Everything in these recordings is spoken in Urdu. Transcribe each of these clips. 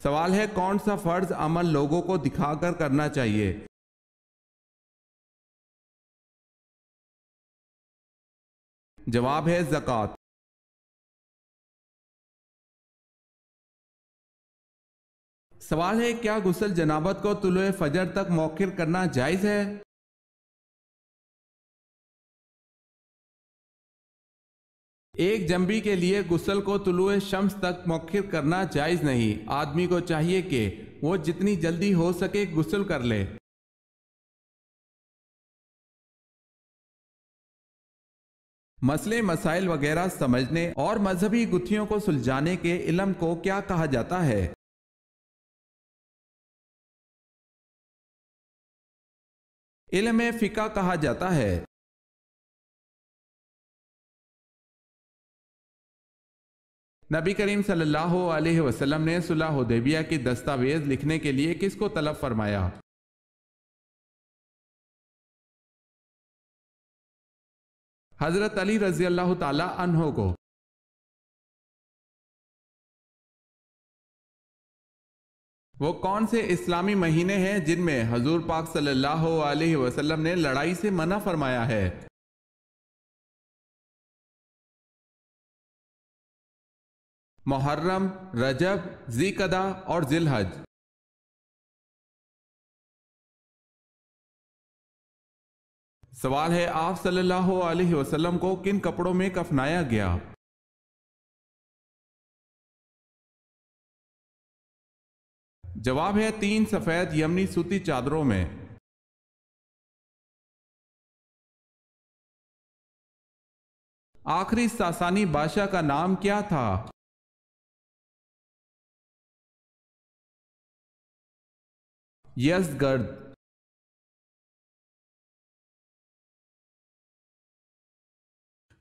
سوال ہے کون سا فرض عمل لوگوں کو دکھا کر کرنا چاہیے؟ جواب ہے زکوٰۃ۔ سوال ہے کیا غسل جنابت کو طلوع فجر تک مؤخر کرنا جائز ہے؟ ایک جنبی کے لیے غسل کو طلوع شمس تک مؤخر کرنا جائز نہیں۔ آدمی کو چاہیے کہ وہ جتنی جلدی ہو سکے غسل کر لے۔ مسئلے مسائل وغیرہ سمجھنے اور مذہبی گتھیوں کو سلجھانے کے علم کو کیا کہا جاتا ہے؟ علم فقہ کہا جاتا ہے۔ نبی کریم صلی اللہ علیہ وسلم نے صلح حدیبیہ کی دستاویز لکھنے کے لیے کس کو طلب فرمایا؟ حضرت علی رضی اللہ تعالی عنہ کو۔ وہ کون سے اسلامی مہینے ہیں جن میں حضور پاک صلی اللہ علیہ وسلم نے لڑائی سے منع فرمایا ہے؟ محرم، رجب، ذی قعدہ اور ذی الحج۔ سوال ہے آپ صلی اللہ علیہ وسلم کو کن کپڑوں میں کفنایا گیا؟ جواب ہے 3 سفید یمنی سوتی چادروں میں۔ آخری ساسانی بادشاہ کا نام کیا تھا؟ یزدگرد۔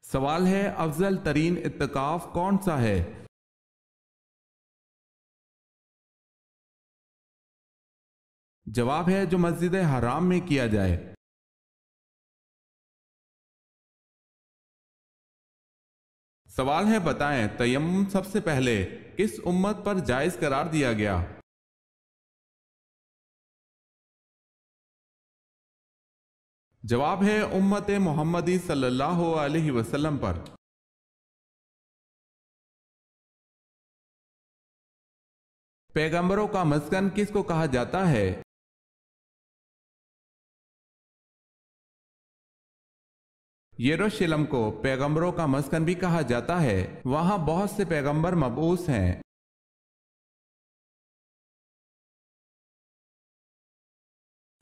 سوال ہے افضل ترین اعتکاف کون سا ہے؟ جواب ہے جو مسجد حرام میں کیا جائے۔ سوال ہے بتائیں تیمم سب سے پہلے کس امت پر جائز قرار دیا گیا؟ جواب ہے امت محمدی صلی اللہ علیہ وسلم پر۔ پیغمبروں کا مسکن کس کو کہا جاتا ہے؟ یروشلم کو پیغمبروں کا مسکن بھی کہا جاتا ہے، وہاں بہت سے پیغمبر مبعوث ہیں۔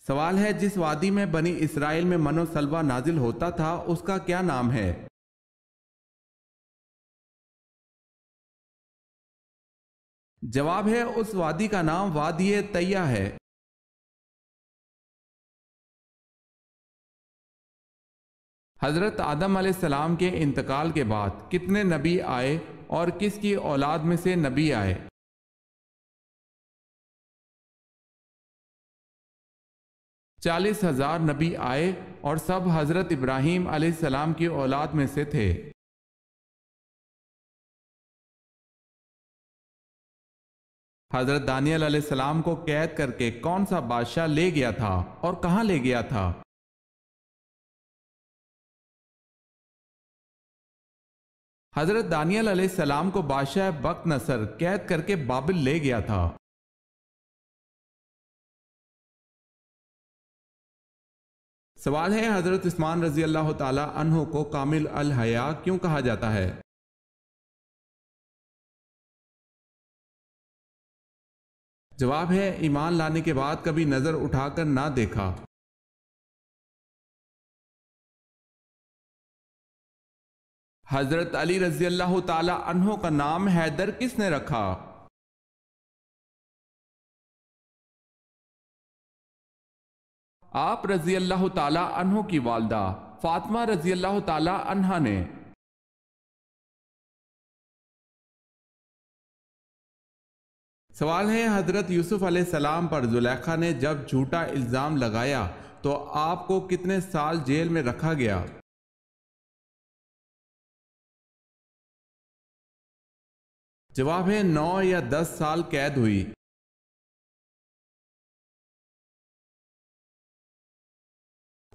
سوال ہے جس وادی میں بنی اسرائیل میں من و سلوہ نازل ہوتا تھا اس کا کیا نام ہے؟ جواب ہے اس وادی کا نام وادی طیہ ہے۔ حضرت آدم علیہ السلام کے انتقال کے بعد کتنے نبی آئے اور کس کی اولاد میں سے نبی آئے؟ 40,000 نبی آئے اور سب حضرت ابراہیم علیہ السلام کی اولاد میں سے تھے۔ حضرت دانیال علیہ السلام کو قید کر کے کون سا بادشاہ لے گیا تھا اور کہاں لے گیا تھا؟ حضرت دانیال علیہ السلام کو بادشاہ بخت نصر قید کر کے بابل لے گیا تھا۔ سوال ہے حضرت عثمان رضی اللہ تعالی عنہ کو کامل الحیا کیوں کہا جاتا ہے؟ جواب ہے ایمان لانے کے بعد کبھی نظر اٹھا کر نہ دیکھا۔ حضرت علی رضی اللہ تعالی عنہ کا نام حیدر کس نے رکھا؟ آپ رضی اللہ تعالی عنہ کی والدہ فاطمہ رضی اللہ تعالی عنہا نے۔ سوال ہے حضرت یوسف علیہ السلام پر زلیخا نے جب جھوٹا الزام لگایا تو آپ کو کتنے سال جیل میں رکھا گیا؟ جواب ہے 9 یا 10 سال قید ہوئی۔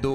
2।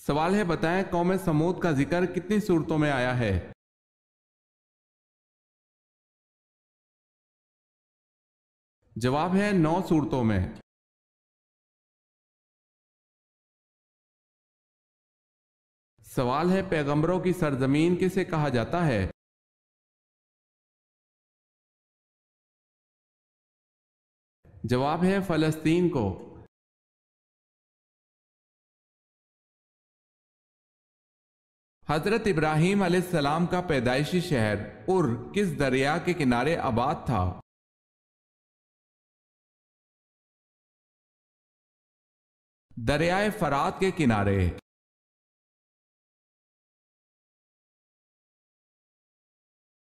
سوال ہے بتائیں قوم سمود کا ذکر کتنی صورتوں میں آیا ہے؟ جواب ہے 9 صورتوں میں۔ سوال ہے پیغمبروں کی سرزمین کسے کہا جاتا ہے؟ جواب ہے فلسطین کو۔ حضرت ابراہیم علیہ السلام کا پیدائشی شہر کس دریا کے کنارے آباد تھا؟ دریائے فرات کے کنارے۔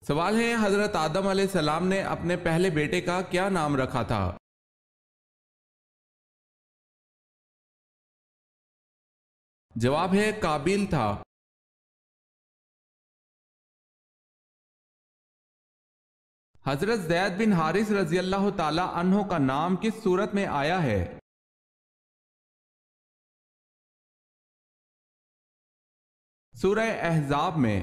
سوال ہے حضرت آدم علیہ السلام نے اپنے پہلے بیٹے کا کیا نام رکھا تھا؟ جواب ہے قابیل تھا۔ حضرت زید بن حارث رضی اللہ تعالی عنہ کا نام کس صورت میں آیا ہے؟ سورہ احزاب میں۔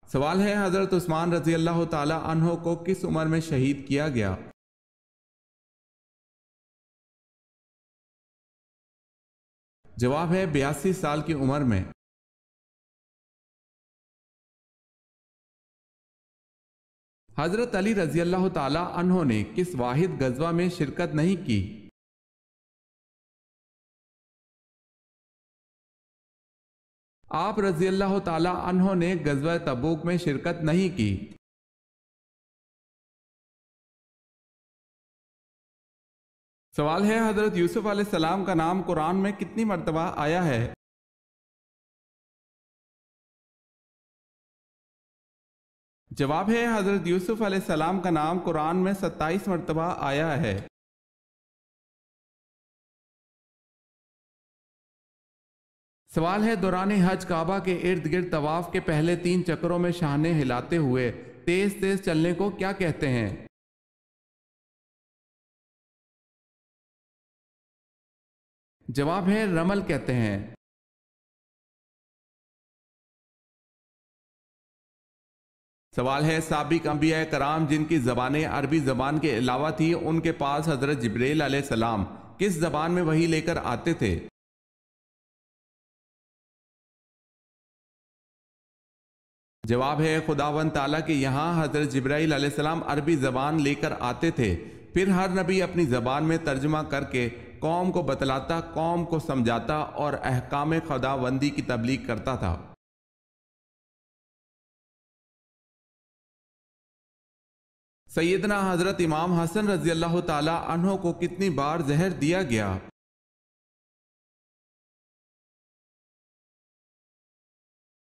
سوال ہے حضرت عثمان رضی اللہ تعالی عنہ کو کس عمر میں شہید کیا گیا؟ جواب ہے 82 سال کی عمر میں۔ حضرت علی رضی اللہ تعالی عنہ نے کس واحد غزوہ میں شرکت نہیں کی؟ آپ رضی اللہ تعالی عنہ نے غزوہ تبوک میں شرکت نہیں کی۔ سوال ہے حضرت یوسف علیہ السلام کا نام قرآن میں کتنی مرتبہ آیا ہے؟ جواب ہے حضرت یوسف علیہ السلام کا نام قرآن میں 27 مرتبہ آیا ہے۔ سوال ہے دوران حج کعبہ کے ارد گرد طواف کے پہلے 3 چکروں میں شانے ہلاتے ہوئے تیز تیز چلنے کو کیا کہتے ہیں؟ جواب ہے رمل کہتے ہیں۔ سوال ہے سابق انبیاء کرام جن کی زبانیں عربی زبان کے علاوہ تھی ان کے پاس حضرت جبریل علیہ السلام کس زبان میں وحی لے کر آتے تھے؟ جواب ہے خداوند تعالیٰ کے یہاں حضرت جبرائیل علیہ السلام عربی زبان لے کر آتے تھے، پھر ہر نبی اپنی زبان میں ترجمہ کر کے قوم کو بتلاتا، قوم کو سمجھاتا اور احکام خداوندی کی تبلیغ کرتا تھا۔ سیدنا حضرت امام حسن رضی اللہ تعالی عنہ کو کتنی بار زہر دیا گیا؟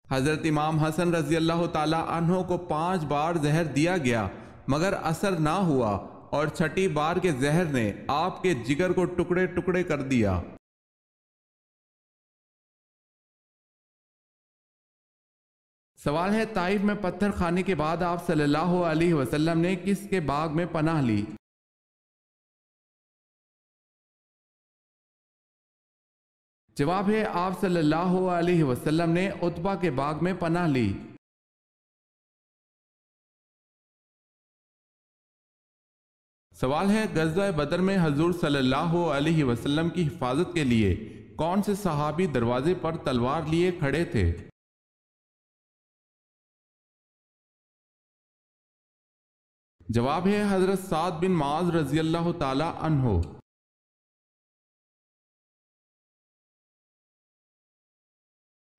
حضرت امام حسن رضی اللہ تعالی عنہ کو 5 بار زہر دیا گیا مگر اثر نہ ہوا اور 6ٹھی بار کے زہر نے آپ کے جگر کو ٹکڑے ٹکڑے کر دیا۔ سوال ہے طائف میں پتھر کھانے کے بعد آپ صلی اللہ علیہ وسلم نے کس کے باغ میں پناہ لی؟ جواب ہے آپ صلی اللہ علیہ وسلم نے عتبہ کے باغ میں پناہ لی۔ سوال ہے غزوہ بدر میں حضور صلی اللہ علیہ وسلم کی حفاظت کے لیے کون سے صحابی دروازے پر تلوار لیے کھڑے تھے؟ جواب ہے حضرت سعد بن معاذ رضی اللہ تعالی عنہ۔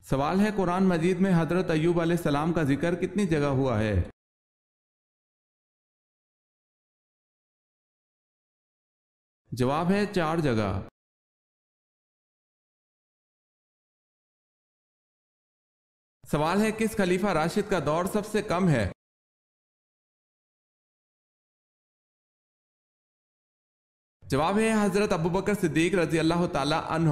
سوال ہے قرآن مجید میں حضرت ایوب علیہ السلام کا ذکر کتنی جگہ ہوا ہے؟ جواب ہے 4 جگہ۔ سوال ہے کس خلیفہ راشد کا دور سب سے کم ہے؟ جواب ہے حضرت ابوبکر صدیق رضی اللہ تعالی عنہ۔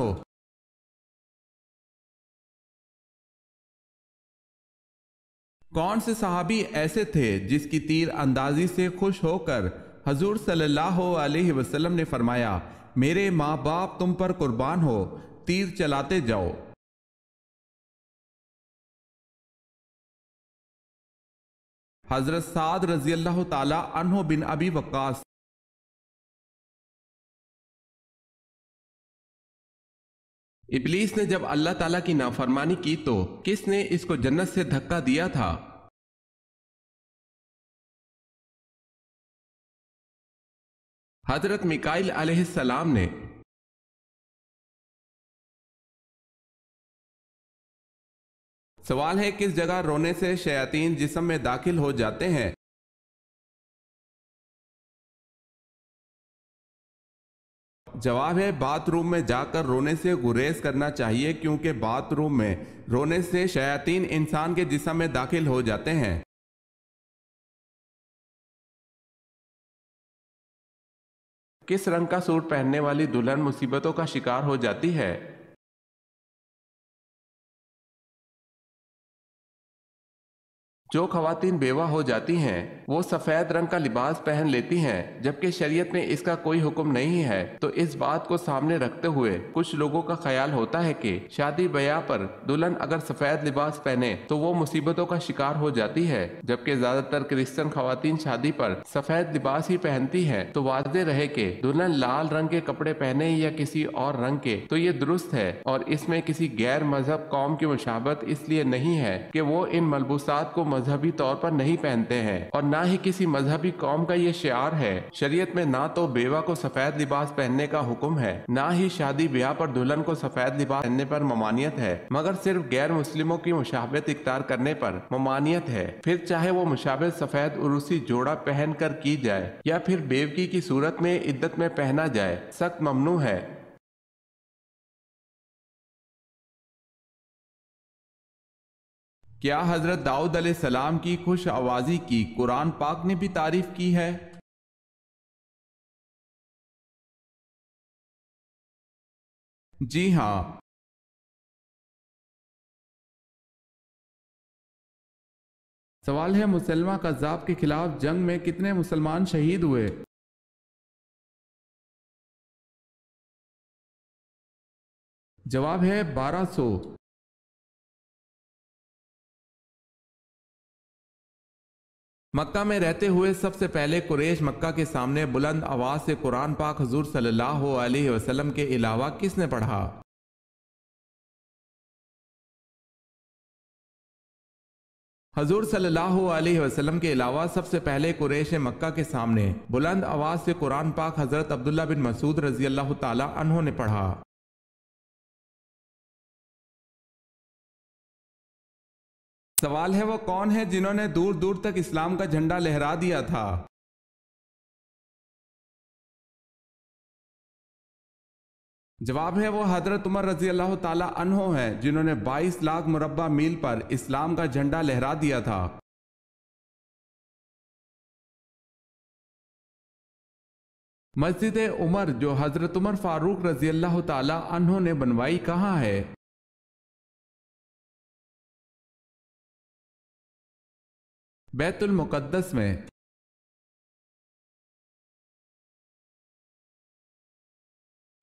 کون سے صحابی ایسے تھے جس کی تیر اندازی سے خوش ہو کر حضور صلی اللہ علیہ وسلم نے فرمایا، میرے ماں باپ تم پر قربان ہو، تیر چلاتے جاؤ۔ حضرت سعد رضی اللہ تعالی عنہ بن ابی وقاص۔ ابلیس نے جب اللہ تعالیٰ کی نافرمانی کی تو کس نے اس کو جنت سے دھکا دیا تھا؟ حضرت میکائیل علیہ السلام نے۔ سوال ہے، کس جگہ رونے سے شیاطین جسم میں داخل ہو جاتے ہیں؟ جواب ہے، باتھ روم میں جا کر رونے سے گریز کرنا چاہیے، کیونکہ باتھ روم میں رونے سے شیاطین انسان کے جسم میں داخل ہو جاتے ہیں۔ کس رنگ کا سوٹ پہننے والی دلہن مصیبتوں کا شکار ہو جاتی ہے؟ جو خواتین بیوہ ہو جاتی ہیں وہ سفید رنگ کا لباس پہن لیتی ہیں، جبکہ شریعت میں اس کا کوئی حکم نہیں ہے، تو اس بات کو سامنے رکھتے ہوئے کچھ لوگوں کا خیال ہوتا ہے کہ شادی بیاہ پر دلہن اگر سفید لباس پہنے تو وہ مصیبتوں کا شکار ہو جاتی ہے، جبکہ زیادہ تر کرسچن خواتین شادی پر سفید لباس ہی پہنتی ہیں۔ تو واضح رہے کہ دلہن لال رنگ کے کپڑے پہنے یا کسی اور رنگ کے تو یہ درست ہے، اور اس میں کسی غیر مذہب قوم کی مشابہت اس لیے نہیں ہے کہ وہ ان ملبوسات کو مذہبی طور پر نہیں پہنتے ہیں، اور نہ ہی کسی مذہبی قوم کا یہ شعار ہے۔ شریعت میں نہ تو بیوہ کو سفید لباس پہننے کا حکم ہے، نہ ہی شادی بیاہ پر دلہن کو سفید لباس پہننے پر ممانعت ہے، مگر صرف غیر مسلموں کی مشابہت اختیار کرنے پر ممانعت ہے، پھر چاہے وہ مشابہت سفید عروسی جوڑا پہن کر کی جائے یا پھر بیوگی کی صورت میں عدت میں پہنا جائے، سخت ممنوع ہے۔ کیا حضرت داؤد علیہ السلام کی خوش آوازی کی قرآن پاک نے بھی تعریف کی ہے؟ جی ہاں۔ سوال ہے، مسلمہ کذاب کے خلاف جنگ میں کتنے مسلمان شہید ہوئے؟ جواب ہے 1200۔ مکہ میں رہتے ہوئے سب سے پہلے قریش مکہ کے سامنے بلند آواز سے قرآن پاک حضور صلی اللہ علیہ وسلم کے علاوہ کس نے پڑھا؟ حضور صلی اللہ علیہ وسلم کے علاوہ سب سے پہلے قریش مکہ کے سامنے بلند آواز سے قرآن پاک حضرت عبداللہ بن مسعود رضی اللہ تعالی عنہ نے پڑھا۔ سوال ہے، وہ کون ہے جنہوں نے دور دور تک اسلام کا جھنڈا لہرا دیا تھا؟ جواب ہے، وہ حضرت عمر رضی اللہ تعالی عنہ ہیں، جنہوں نے 22 لاکھ مربع میل پر اسلام کا جھنڈا لہرا دیا تھا۔ مسجد عمر جو حضرت عمر فاروق رضی اللہ تعالی عنہ نے بنوائی کہاں ہے؟ بیت المقدس میں۔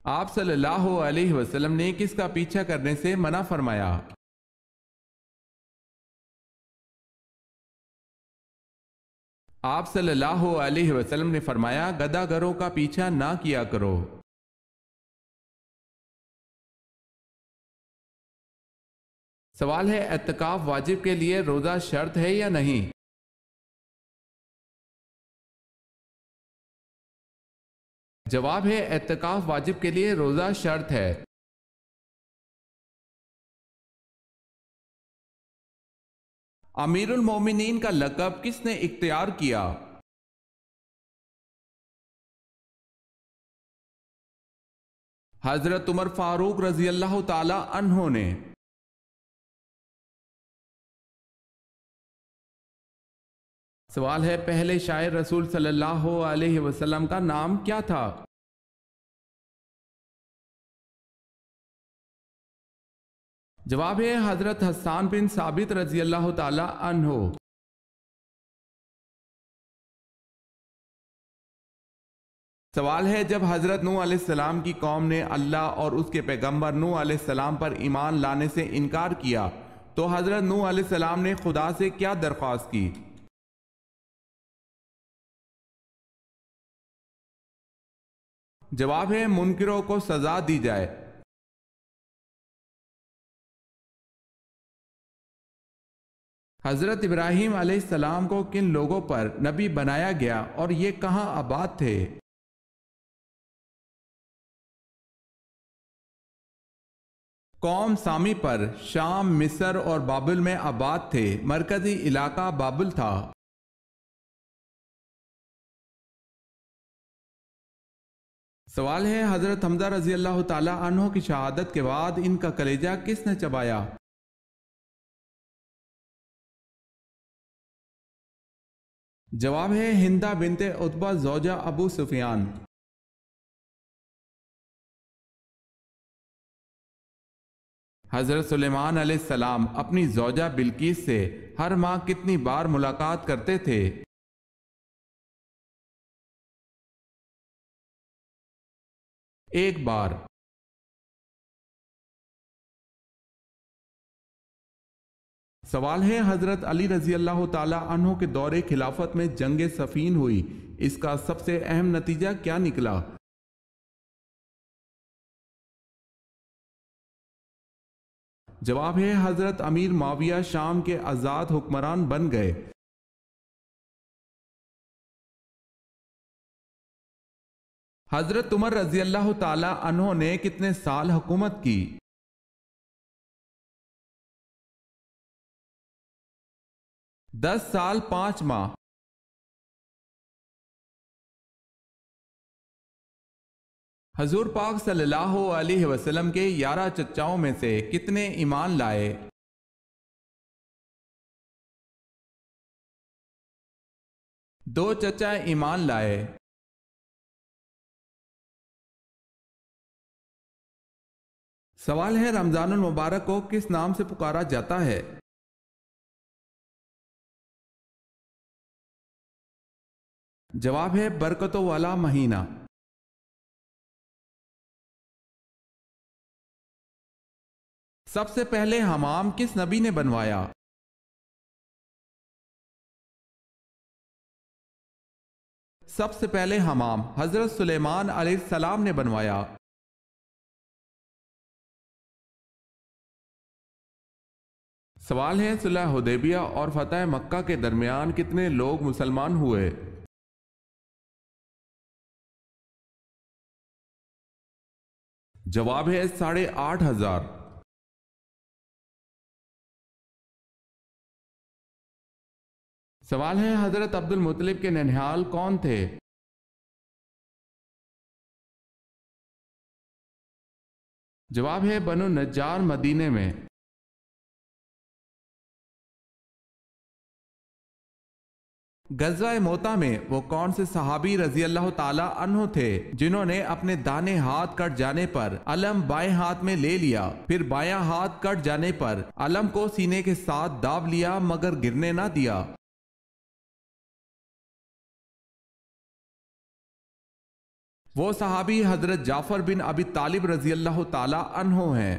آپ صلی اللہ علیہ وسلم نے کس کا پیچھا کرنے سے منع فرمایا؟ آپ صلی اللہ علیہ وسلم نے فرمایا، گدھا گروں کا پیچھا نہ کیا کرو۔ سوال ہے، اعتکاف واجب کے لیے روزہ شرط ہے یا نہیں؟ جواب ہے، اعتکاف واجب کے لیے روزہ شرط ہے۔ امیر المومنین کا لقب کس نے اختیار کیا؟ حضرت عمر فاروق رضی اللہ تعالی عنہ نے۔ سوال ہے، پہلے شاعر رسول صلی اللہ علیہ وسلم کا نام کیا تھا؟ جواب ہے، حضرت حسان بن ثابت رضی اللہ تعالی عنہ۔ سوال ہے، جب حضرت نوح علیہ السلام کی قوم نے اللہ اور اس کے پیغمبر نوح علیہ السلام پر ایمان لانے سے انکار کیا تو حضرت نوح علیہ السلام نے خدا سے کیا درخواست کی؟ جواب ہے، منکروں کو سزا دی جائے۔ حضرت ابراہیم علیہ السلام کو کن لوگوں پر نبی بنایا گیا اور یہ کہاں آباد تھے؟ قوم سامی پر، شام، مصر اور بابل میں آباد تھے۔ مرکزی علاقہ بابل تھا۔ سوال ہے، حضرت حمزہ رضی اللہ تعالی عنہ کی شہادت کے بعد ان کا کلیجہ کس نے چبایا؟ جواب ہے، ہندہ بنت عتبہ زوجہ ابو سفیان۔ حضرت سلیمان علیہ السلام اپنی زوجہ بلقیس سے ہر ماہ کتنی بار ملاقات کرتے تھے؟ ایک بار۔ سوال ہے، حضرت علی رضی اللہ تعالی عنہ کے دور خلافت میں جنگ صفین ہوئی، اس کا سب سے اہم نتیجہ کیا نکلا؟ جواب ہے، حضرت امیر معاویہ شام کے آزاد حکمران بن گئے۔ حضرت عمر رضی اللہ تعالی عنہ نے کتنے سال حکومت کی؟ 10 سال 5 ماہ۔ حضور پاک صلی اللہ علیہ وسلم کے 11 چچاؤں میں سے کتنے ایمان لائے؟ 2 چچا ایمان لائے۔ سوال ہے، رمضان المبارک کو کس نام سے پکارا جاتا ہے؟ جواب ہے، برکتوں والا مہینہ۔ سب سے پہلے حمام کس نبی نے بنوایا؟ سب سے پہلے حمام حضرت سلیمان علیہ السلام نے بنوایا۔ سوال ہے، صلح حدیبیہ اور فتح مکہ کے درمیان کتنے لوگ مسلمان ہوئے؟ جواب ہے، 8,500۔ سوال ہے، حضرت عبد المطلب کے ننہال کون تھے؟ جواب ہے، بنو نجار مدینے میں۔ غزوہ موتا میں وہ کون سے صحابی رضی اللہ تعالی عنہ تھے جنہوں نے اپنے دانے ہاتھ کٹ جانے پر علم بائیں ہاتھ میں لے لیا، پھر بایاں ہاتھ کٹ جانے پر علم کو سینے کے ساتھ داب لیا مگر گرنے نہ دیا؟ وہ صحابی حضرت جعفر بن ابی طالب رضی اللہ تعالی عنہ ہیں۔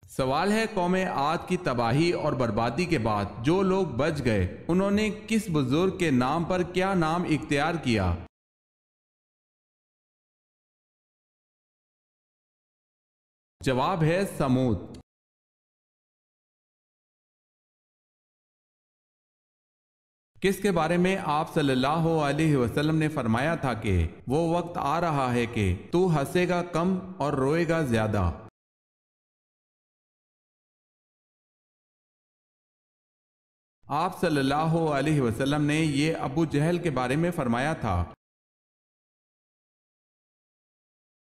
سوال ہے، قوم عاد کی تباہی اور بربادی کے بعد جو لوگ بچ گئے انہوں نے کس بزرگ کے نام پر کیا نام اختیار کیا؟ جواب ہے، سمود۔ کس کے بارے میں آپ صلی اللہ علیہ وسلم نے فرمایا تھا کہ وہ وقت آ رہا ہے کہ تو ہنسے گا کم اور روئے گا زیادہ؟ آپ صلی اللہ علیہ وسلم نے یہ ابو جہل کے بارے میں فرمایا تھا